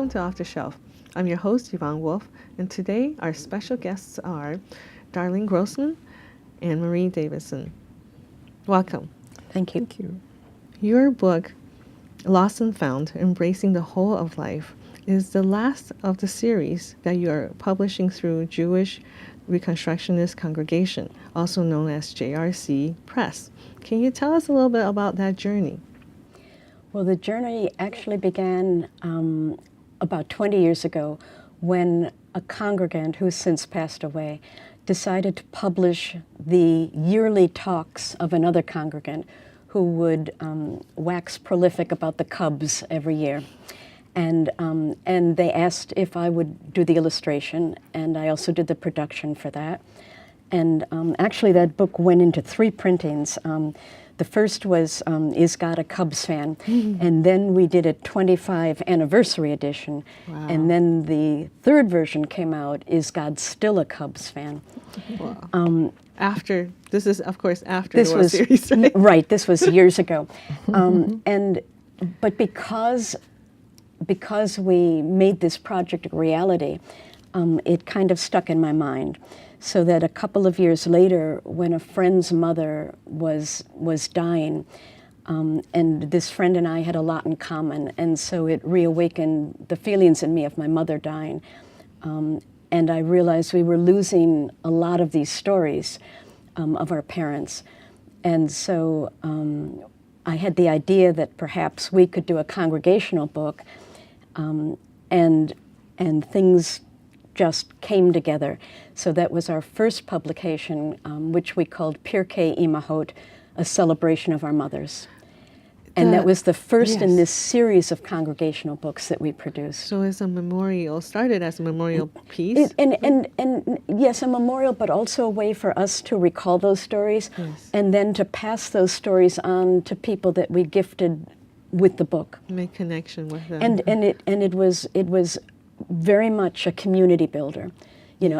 welcome to Off the Shelf. I'm your host, Yvonne Wolf, and today our special guests are Darlene Grossman and Marie Davidson. Welcome. Thank you. Thank you. Your book, Lost and Found, Embracing the Whole of Life, is the last of the series that you are publishing through Jewish Reconstructionist Congregation, also known as JRC Press. Can you tell us a little bit about that journey? Well, the journey actually began about 20 years ago when a congregant who's since passed away decided to publish the yearly talks of another congregant who would wax prolific about the Cubs every year. And they asked if I would do the illustration, and I also did the production for that. And actually that book went into 3 printings. The first was Is God a Cubs Fan? And then we did a 25 anniversary edition. Wow. And then the 3rd version came out, Is God Still a Cubs Fan? Wow. This is, of course, after This the World was Series, right? right. This was years ago, but because we made this project a reality, it kind of stuck in my mind. So that a couple of years later, when a friend's mother was dying, and this friend and I had a lot in common, and so it reawakened the feelings in me of my mother dying. And I realized we were losing a lot of these stories of our parents. And so I had the idea that perhaps we could do a congregational book, and things just came together. So that was our first publication, which we called Pirkei Imahot, a celebration of our mothers. And that was the first in this series of congregational books that we produced. So it's a memorial, started as a memorial piece? And yes, a memorial, but also a way for us to recall those stories, and then to pass those stories on to people that we gifted with the book. Make connection with them. And it was very much a community builder,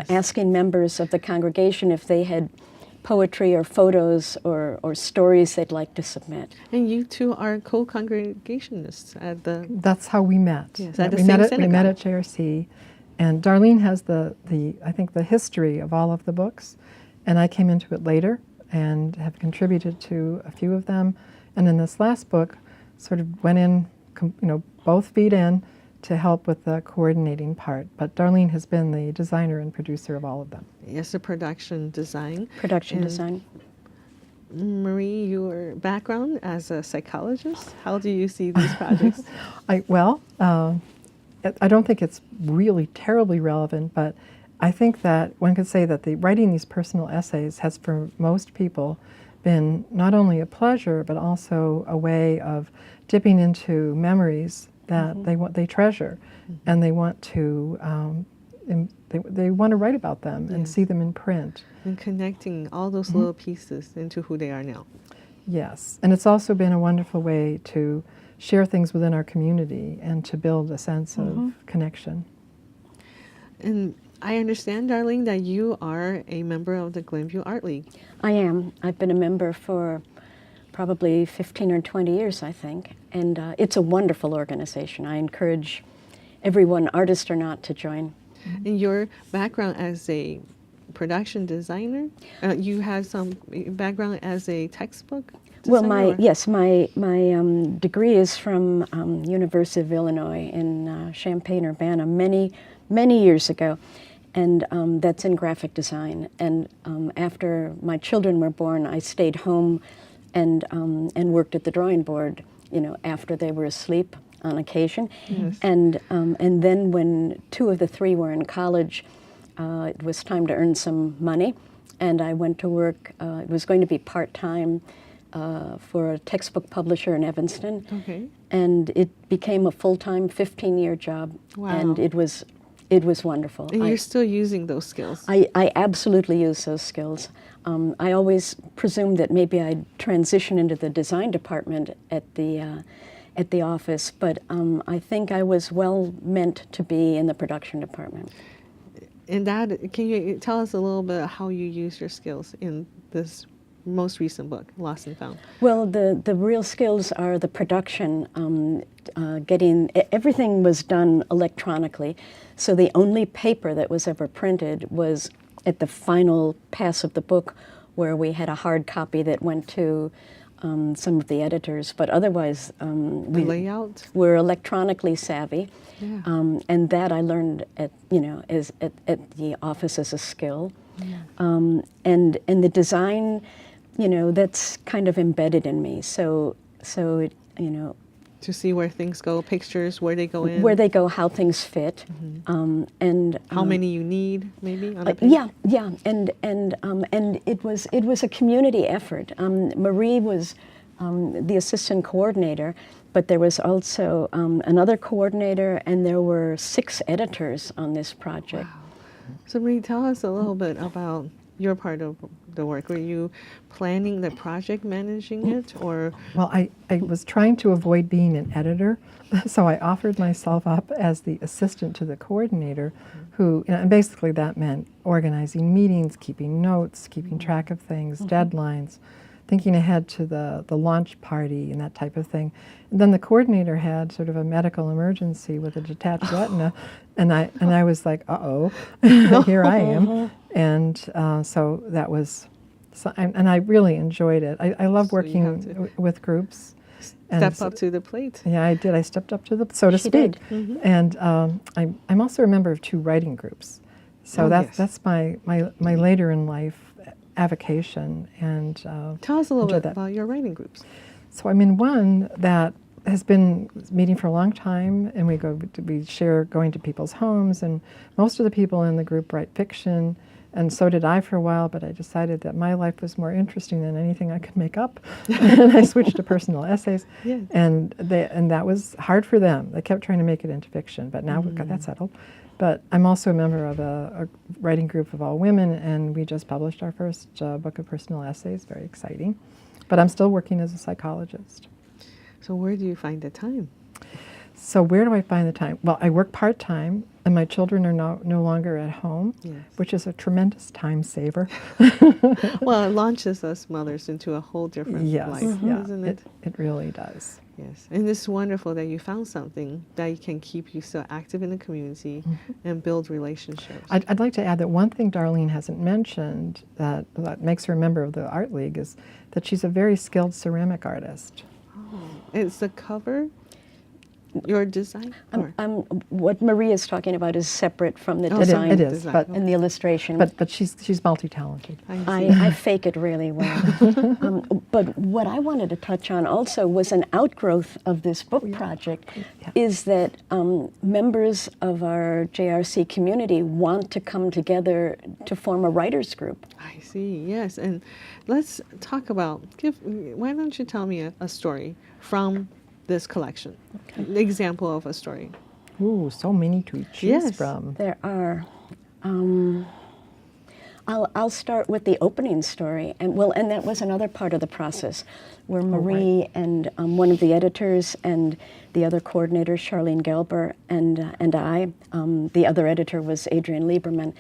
asking members of the congregation if they had poetry or photos or stories they'd like to submit. And you two are co-congregationists at the... That's how we met. Yes, at the we same met synagogue. We met at JRC, and Darlene has I think the history of all of the books, and I came into it later and have contributed to a few of them. And in this last book, sort of went in, both feet in to help with the coordinating part. But Darlene has been the designer and producer of all of them. Yes, the production design. Design. Marie, your background as a psychologist, how do you see these projects? I don't think it's really terribly relevant, but I think that one could say that writing these personal essays has, for most people, been not only a pleasure, but also a way of dipping into memories that they treasure, and they want to they want to write about them and see them in print. And connecting all those little pieces into who they are now. Yes, and it's also been a wonderful way to share things within our community and to build a sense of connection. And I understand, Darlene, that you are a member of the Glenview Art League. I am. I've been a member for probably 15 or 20 years, I think. And it's a wonderful organization. I encourage everyone, artist or not, to join. And your background as a production designer, you have some background as a textbook designer? Well, my degree is from University of Illinois in Champaign-Urbana many years ago. And that's in graphic design. And after my children were born, I stayed home and worked at the drawing board, after they were asleep on occasion. Yes. And then when 2 of the 3 were in college, it was time to earn some money, and I went to work. It was going to be part-time for a textbook publisher in Evanston. Okay. And it became a full-time 15-year job. Wow. And it was wonderful. And you're still using those skills? I absolutely use those skills. I always presumed that maybe I'd transition into the design department at the office, but I think I was well meant to be in the production department. And that, can you tell us a little bit how you use your skills in this most recent book, Lost and Found? Well, the real skills are the production. Everything was done electronically, so the only paper that was ever printed was at the final pass of the book, where we had a hard copy that went to some of the editors. But otherwise, The layout? we're electronically savvy, Yeah. and that I learned at the office as a skill. Yeah. And the design, that's kind of embedded in me. So it, To see where things go, pictures, where they go in. where they go, how things fit, and How many you need, maybe, on a page? yeah, and it was a community effort. Marie was the assistant coordinator, but there was also another coordinator, and there were 6 editors on this project. Wow. So Marie, tell us a little bit about your part of the work. Were you planning the project, managing it, or? Well, I was trying to avoid being an editor, so I offered myself up as the assistant to the coordinator, who, and basically that meant organizing meetings, keeping notes, keeping track of things, deadlines, thinking ahead to the launch party and that type of thing. And then the coordinator had sort of a medical emergency with a detached retina, and I was like, uh-oh, here I am. And so that was, and I really enjoyed it. I love So you have working with groups. And Step so- up to the plate. Yeah, I did. I stepped up to the, so to She speak. did. And I'm also a member of 2 writing groups. So Oh, yes. that's my later in life avocation. And Tell us a little enjoyed bit that. about your writing groups. So I'm in one that has been meeting for a long time, and we share going to people's homes, and most of the people in the group write fiction, and so did I for a while, but I decided that my life was more interesting than anything I could make up, and I switched to personal essays, Yes. and that was hard for them. They kept trying to make it into fiction, but now we've got that settled. But I'm also a member of a writing group of all women, and we just published our first book of personal essays, very exciting. But I'm still working as a psychologist. So where do you find the time? So where do I find the time? Well, I work part-time, and my children are no longer at home, Yes. which is a tremendous time saver. Well, it launches us mothers into a whole different Yes, life, yeah, isn't it? it really does. Yes. And it's wonderful that you found something that can keep you so active in the community and build relationships. I'd like to add that one thing Darlene hasn't mentioned that makes her a member of the Art League is that she's a very skilled ceramic artist. It's the cover, your design? Or? What Marie is talking about is separate from the Oh, design It is, design. but and the illustration. but she's multi-talented. I see. I fake it really well. But what I wanted to touch on also was an outgrowth of this book project, is that members of our JRC community want to come together to form a writers group. I see, yes. And let's talk about, why don't you tell me a story from this collection? An example of a story. Ooh, so many to choose Yes. from. There are. I'll start with the opening story, and that was another part of the process, where Marie and one of the editors and the other coordinator, Charlene Gelber, and I, the other editor was Adrian Lieberman,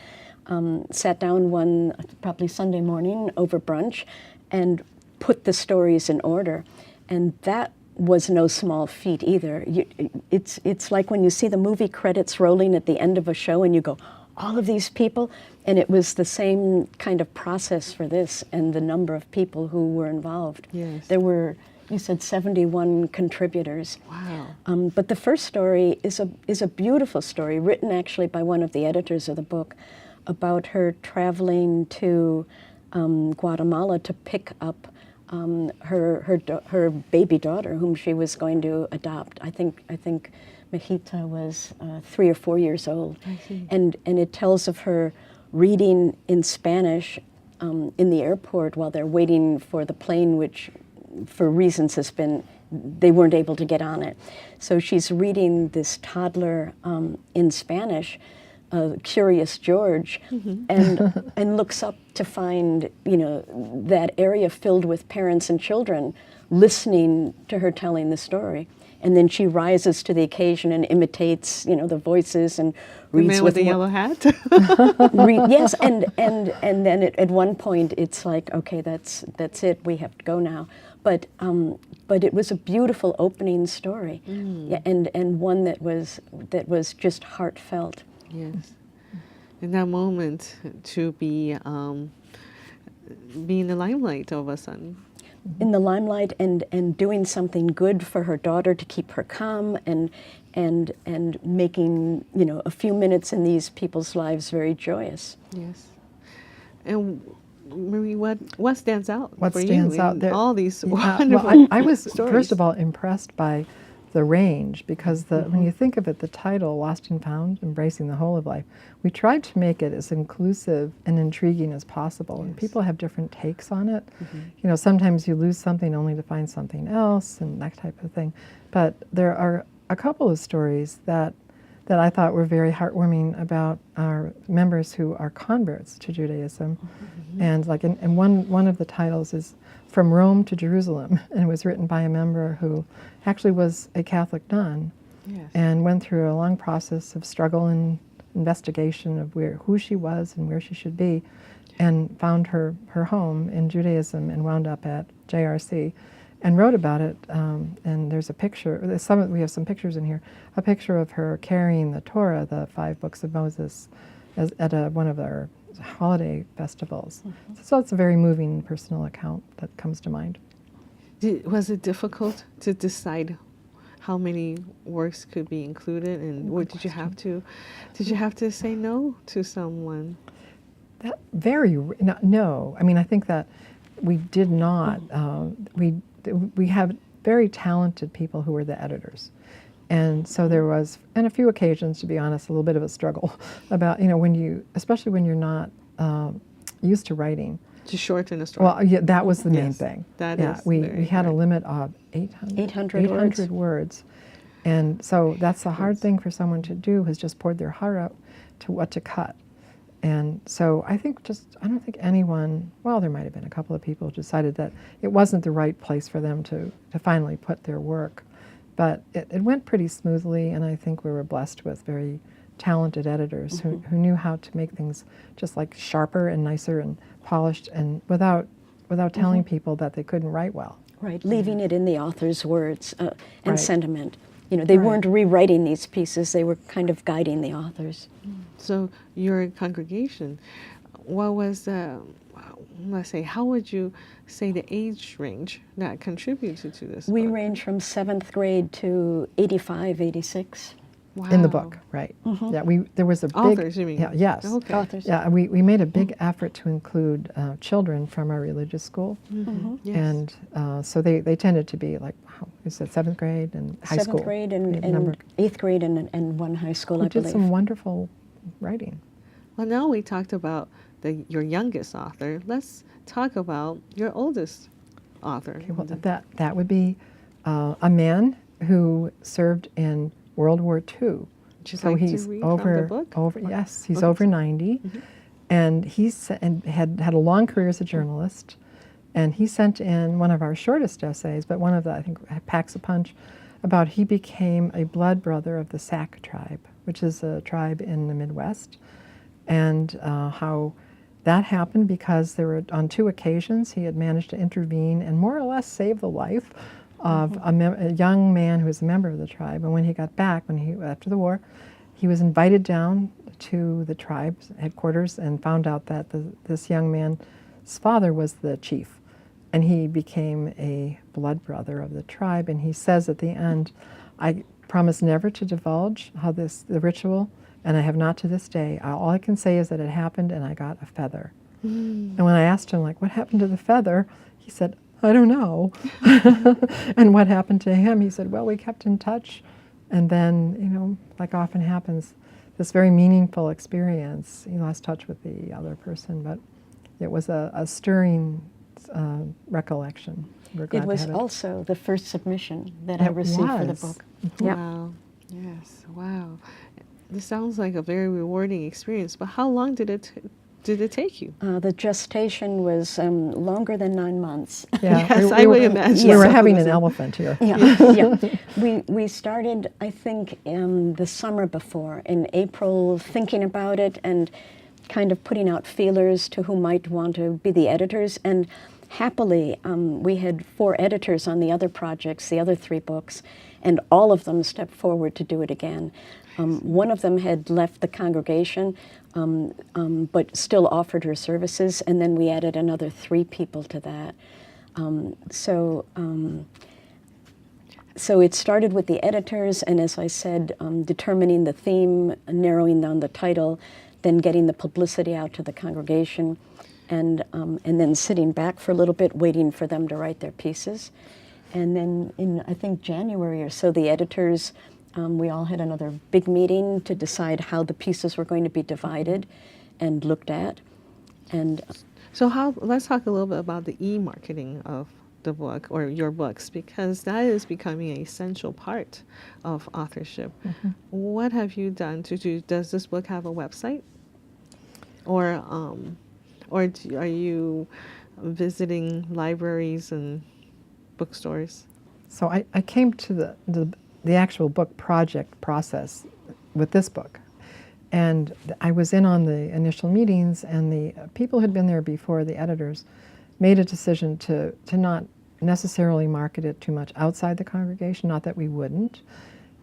sat down one probably Sunday morning over brunch, and put the stories in order, and that was no small feat either. It's like when you see the movie credits rolling at the end of a show and you go, all of these people, and it was the same kind of process for this and the number of people who were involved. Yes. There were, you said 71 contributors. Wow. But the first story is a beautiful story, written actually by one of the editors of the book, about her traveling to Guatemala to pick up her baby daughter, whom she was going to adopt. I think Mahita was 3 or 4 years old, I see. and it tells of her reading in Spanish in the airport while they're waiting for the plane, which, for reasons they weren't able to get on it. So she's reading this toddler in Spanish, Curious George, and looks up to find, that area filled with parents and children listening to her telling the story. and then she rises to the occasion and imitates, you know, the voices and The reads man with with the more- yellow hat? yes, and then at one point it's like, okay, that's it, we have to go now. But it was a beautiful opening story, yeah, and one that was just heartfelt. Yes. In that moment, to be in the limelight all of a sudden. In the limelight and doing something good for her daughter to keep her calm and making, you know, a few minutes in these people's lives very joyous. Yes. And Marie, what stands out What for stands you out in there? all these Well, wonderful I was stories? first of all impressed by the range, because when you think of it, the title "Lost and Found: Embracing the Whole of Life," we tried to make it as inclusive and intriguing as possible. And people have different takes on it. You know, sometimes you lose something only to find something else, and that type of thing. But there are a couple of stories that I thought were very heartwarming about our members who are converts to Judaism. And like, and one of the titles is "From Rome to Jerusalem," and it was written by a member who actually was a Catholic nun, Yes. and went through a long process of struggle and investigation of who she was and where she should be, and found her home in Judaism and wound up at JRC, and wrote about it. And there's a picture. We have some pictures in here. A picture of her carrying the Torah, the 5 books of Moses, at one of our holiday festivals. So it's a very moving personal account that comes to mind. Was it difficult to decide how many works could be included, and what did you have to say no to someone? That no. I mean, I think that we did not. We have very talented people who were the editors, and so there was, on a few occasions, to be honest, a little bit of a struggle about, you know, especially when you're not used to writing. To shorten a story. Well, yeah, that was the main Yes, thing. that yeah, is we very had a hard. limit of 800 800 words. And so that's the hard thing for someone to do, has just poured their heart out to what to cut. And so I don't think anyone, well, there might have been a couple of people who decided that it wasn't the right place for them to finally put their work. But it went pretty smoothly, and I think we were blessed with very talented editors who knew how to make things just like sharper and nicer and polished, and without telling people that they couldn't write well. Right, leaving it in the author's words and Right. sentiment. You know, they Right. weren't rewriting these pieces, they were kind of guiding the authors. So your congregation, what was let's say, how would you say the age range that contributed to this We book? range from 7th grade to 85, 86. Wow. In the book, right? Yeah, there was a big Authors, you mean? Yeah, yes. Okay. Authors. Yeah, we made a big effort to include children from our religious school, Yes. and so they tended to be like, you said 7th grade and high school. 7th grade We had a number and 8th grade and one high school, who I did believe. some wonderful writing. Well, now we talked about your youngest author. Let's talk about your oldest author. Okay, well, that would be a man who served in World War II. Would you So like to he's read from the book? Yes, he's Okay. over 90, and had a long career as a journalist. And he sent in one of our shortest essays, but one of the, I think, packs a punch, about he became a blood brother of the Sac tribe, which is a tribe in the Midwest, and how that happened because there were, on 2 occasions, he had managed to intervene and more or less save the life of a young man who was a member of the tribe. And when he got back, after the war, he was invited down to the tribe's headquarters and found out that this young man's father was the chief. And he became a blood brother of the tribe. And he says at the end, "I promise never to divulge the ritual, and I have not to this day. All I can say is that it happened and I got a feather." And when I asked him, like, what happened to the feather? He said, "I don't know." And what happened to him? He said, "Well, we kept in touch. And then, you know, like often happens, this very meaningful experience, he lost touch with the other person, but it was a stirring recollection. We're glad It was to have also the first submission that I It received for the was. book. Yeah. Wow. Yes. Wow. This sounds like a very rewarding experience. But how long did it did it take you? The gestation was longer than 9 months. Yeah, Yes, I would imagine. We were so. having an elephant here. Yeah. We started, I think, the summer before, in April, thinking about it and kind of putting out feelers to who might want to be the editors. And happily, we had 4 editors on the other projects, the other 3 books, and all of them stepped forward to do it again. One of them had left the congregation, but still offered her services, and then we added another 3 people to that. So it started with the editors, and as I said, determining the theme, narrowing down the title, then getting the publicity out to the congregation, and then sitting back for a little bit, waiting for them to write their pieces. And then in, I think, January or so, the editors, we all had another big meeting to decide how the pieces were going to be divided and looked at. And So let's talk a little bit about the e-marketing of the book or your books, because that is becoming an essential part of authorship. What have you done to do? Does this book have a website? Or are you visiting libraries and bookstores? So I came to the actual book project process with this book. And I was in on the initial meetings, and the people who had been there before, the editors, made a decision to not necessarily market it too much outside the congregation, not that we wouldn't,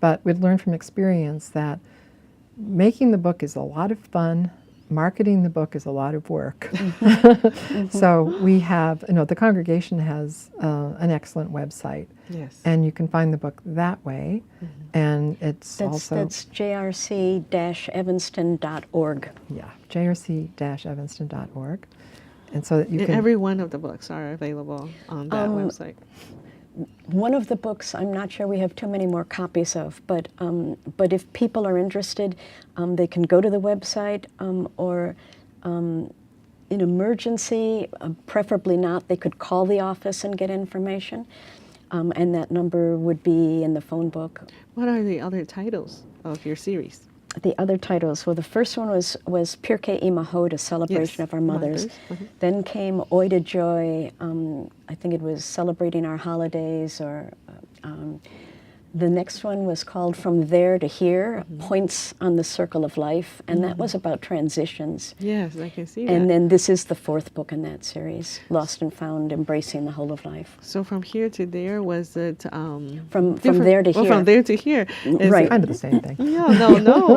but we'd learned from experience that making the book is a lot of fun, marketing the book is a lot of work. So we have, the congregation has an excellent website. Yes. And you can find the book that way. And it's that's jrc-evanston.org. Yeah, jrc-evanston.org. And so that you And can... every one of the books are available on that website. One of the books, I'm not sure we have too many more copies of, but if people are interested, they can go to the website, or in emergency, preferably not, they could call the office and get information, and that number would be in the phone book. What are the other titles of your series? The other titles, well, the first one was Pirkei Imahot, a celebration Yes, of our mothers. Then came Oida Joy, I think it was celebrating our holidays, or the next one was called From There to Here, Points on the Circle of Life, and that was about transitions. Yes, I can see that. And then this is the 4th book in that series, Lost and Found, Embracing the Whole of Life. So from here to there, was it From there to here. From there to here. Is Right. it- Kind of the same thing. No.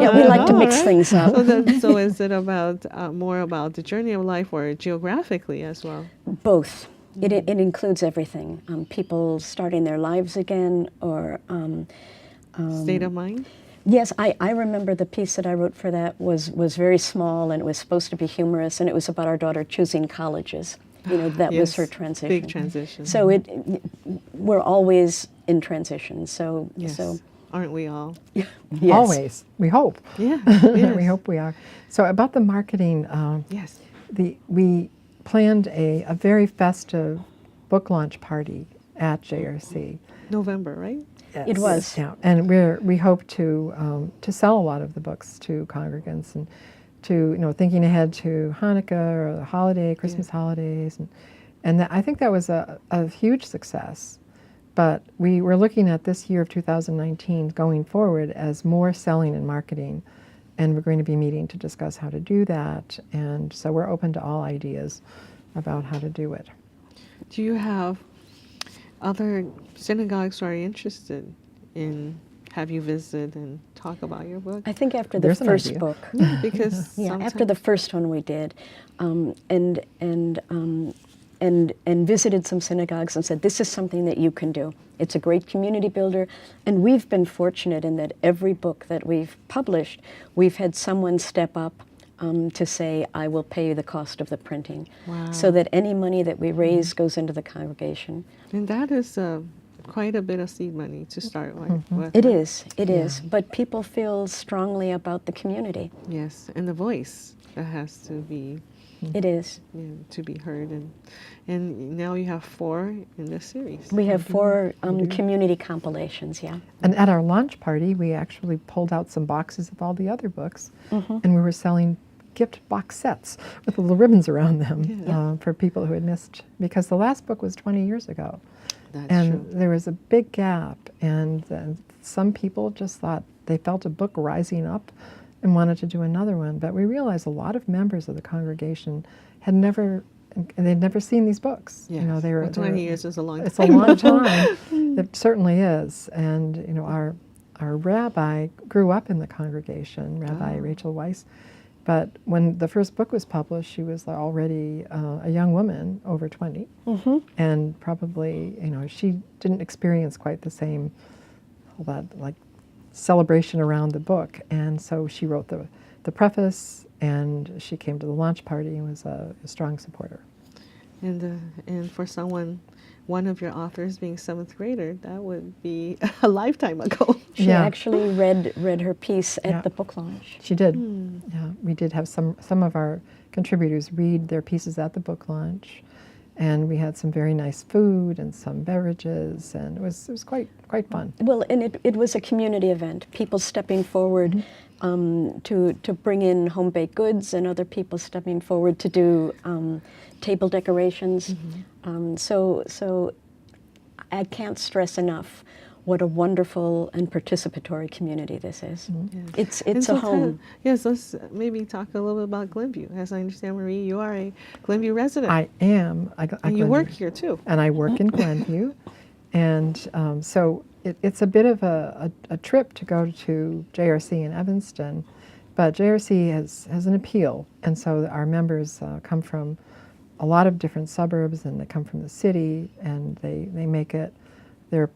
Yeah, we like to no, mix right? things up. So is it about more about the journey of life, or geographically as well? Both. It includes everything. People starting their lives again, or State of mind? yes, I remember the piece that I wrote for that was very small, and it was supposed to be humorous, and it was about our daughter choosing colleges. That was her Yes, transition. big transition. So we're always in transition. So Yes. so Aren't we all? yes. Always. We hope. Yeah. We Yes. hope we are. So about the marketing, Yes. we planned a very festive book launch party at JRC. November, right? It was. Yeah, and we hope to sell a lot of the books to congregants, and to thinking ahead to Hanukkah or the holiday, Christmas holidays, and I think that was a huge success. But we were looking at this year of 2019 going forward as more selling and marketing, and we're going to be meeting to discuss how to do that. And so we're open to all ideas about how to do it. Do you have other synagogues who are interested in have you visit and talk about your book? I think after the There's an first idea. book. Because Yeah, after sometimes- the first one we did, and visited some synagogues and said, this is something that you can do. It's a great community builder, and we've been fortunate in that every book that we've published, we've had someone step up to say, I will pay you the cost of the printing. Wow. So that any money that we raise goes into the congregation. And that is quite a bit of seed money to start with. It is, but people feel strongly about the community. Yes, and the voice that has to be It is. to be heard, and now you have 4 in this series. We have 4 community compilations, yeah. And at our launch party, we actually pulled out some boxes of all the other books, and we were selling gift box sets with little ribbons around them Yeah. for people who had missed, because the last book was 20 years ago. That's And true. there was a big gap, and some people just thought they felt a book rising up and wanted to do another one. But we realized a lot of members of the congregation had never, and they'd never seen these books. Yes. You know, they were, Well, 20 years is a long time. it's a long time. It certainly is. And you know, our rabbi grew up in the congregation, Rabbi Oh. Rachel Weiss. But when the first book was published, she was already a young woman, over 20, and probably, you know, she didn't experience quite the same, all that like celebration around the book, and so she wrote the preface, and she came to the launch party and was a strong supporter. And for someone, one of your authors being seventh grader, that would be a lifetime ago. She Yeah. actually read her piece at Yeah. the book launch. She did. Yeah, we did have some of our contributors read their pieces at the book launch, and we had some very nice food and some beverages, and it was quite fun. Well, and it was a community event. People stepping forward to bring in home baked goods, and other people stepping forward to do table decorations. So I can't stress enough what a wonderful and participatory community this is. Yes. It's a home. Yes, let's maybe talk a little bit about Glenview. As I understand, Marie, you are a Glenview resident. I am. and you work here too. And I work in Glenview. And so it's a bit of a trip to go to JRC in Evanston, but JRC has an appeal. And so our members come from a lot of different suburbs, and they come from the city, and they make it their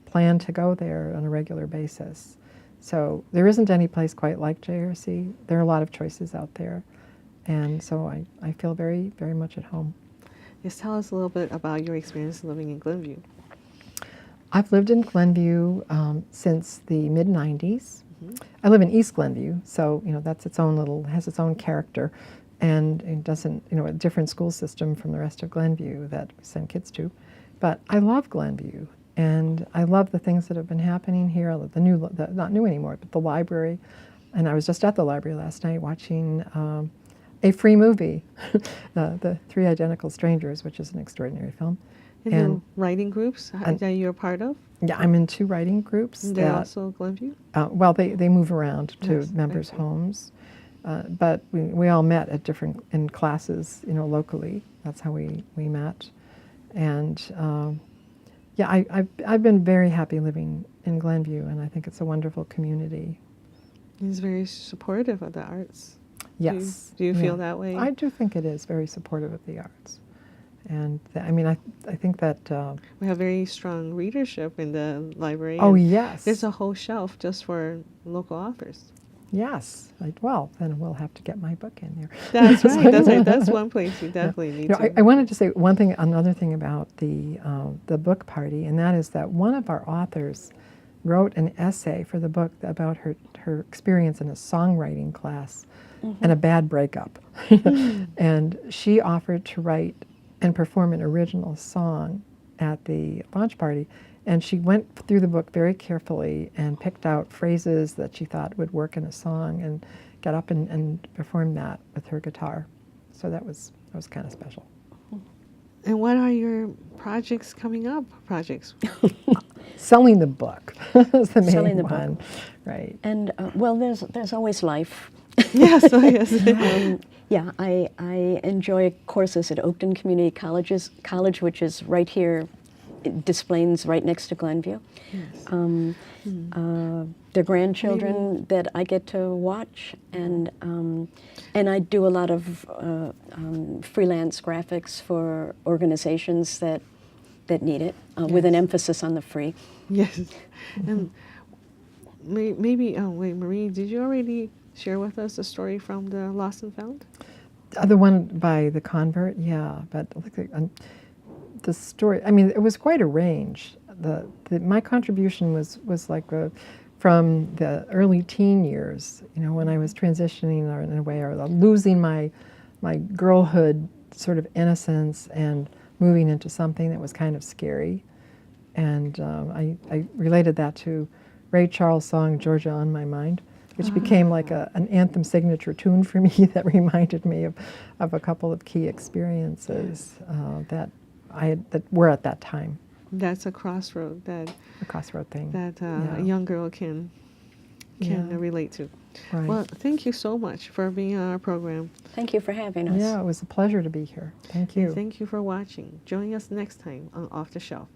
plan to go there on a regular basis. So there isn't any place quite like JRC. There are a lot of choices out there. And so I feel very, very much at home. Just tell us a little bit about your experience living in Glenview. I've lived in Glenview since the mid-90s. I live in East Glenview, so you know that's has its own character, and it doesn't, you know, a different school system from the rest of Glenview that we send kids to. But I love Glenview, and I love the things that have been happening here. Not new anymore, but the library. And I was just at the library last night watching a free movie, the Three Identical Strangers, which is an extraordinary film. And the writing groups that you're a part of? Yeah, I'm in 2 writing groups. And they're also Glenview? Well, they move around to Yes, members' okay. homes, but we all met at in classes, you know, locally. That's how we met, and yeah, I've been very happy living in Glenview, and I think it's a wonderful community. He's very supportive of the arts. Yes. Do you yeah. feel that way? I do think it is very supportive of the arts, and I mean I think that. We have very strong readership in the library. Oh and yes. There's a whole shelf just for local authors. Yes. Well, then we'll have to get my book in there. That's right. That's right. That's one place you definitely need You know, to. I wanted to say another thing about the book party, and that is that one of our authors wrote an essay for the book about her experience in a songwriting class and a bad breakup. And she offered to write and perform an original song at the launch party. And she went through the book very carefully and picked out phrases that she thought would work in a song, and got up and performed that with her guitar. So that was kind of special. And what are your projects coming up? Selling the book is the main Selling the book. one, right? And well, there's always life. Yes, oh, yes. Yeah, I enjoy courses at Oakton Community College, which is right here. Des Plaines, right next to Glenview. Yes. The grandchildren that I get to watch, and I do a lot of freelance graphics for organizations that need it, with an emphasis on the free. Yes. And maybe, oh wait, Marie, did you already share with us a story from the Lost and Found? The one by the convert, yeah, but the story, I mean, it was quite a range. My contribution was like from the early teen years, you know, when I was transitioning or in a way, or losing my girlhood sort of innocence and moving into something that was kind of scary. And I related that to Ray Charles' song, Georgia on My Mind. which became like an anthem signature tune for me that reminded me of a couple of key experiences that were at that time. That's a crossroad that A crossroad thing. that Yeah. a young girl can Yeah. relate to. Right. Well, thank you so much for being on our program. Thank you for having us. Yeah, it was a pleasure to be here. Thank you. And thank you for watching. Join us next time on Off the Shelf.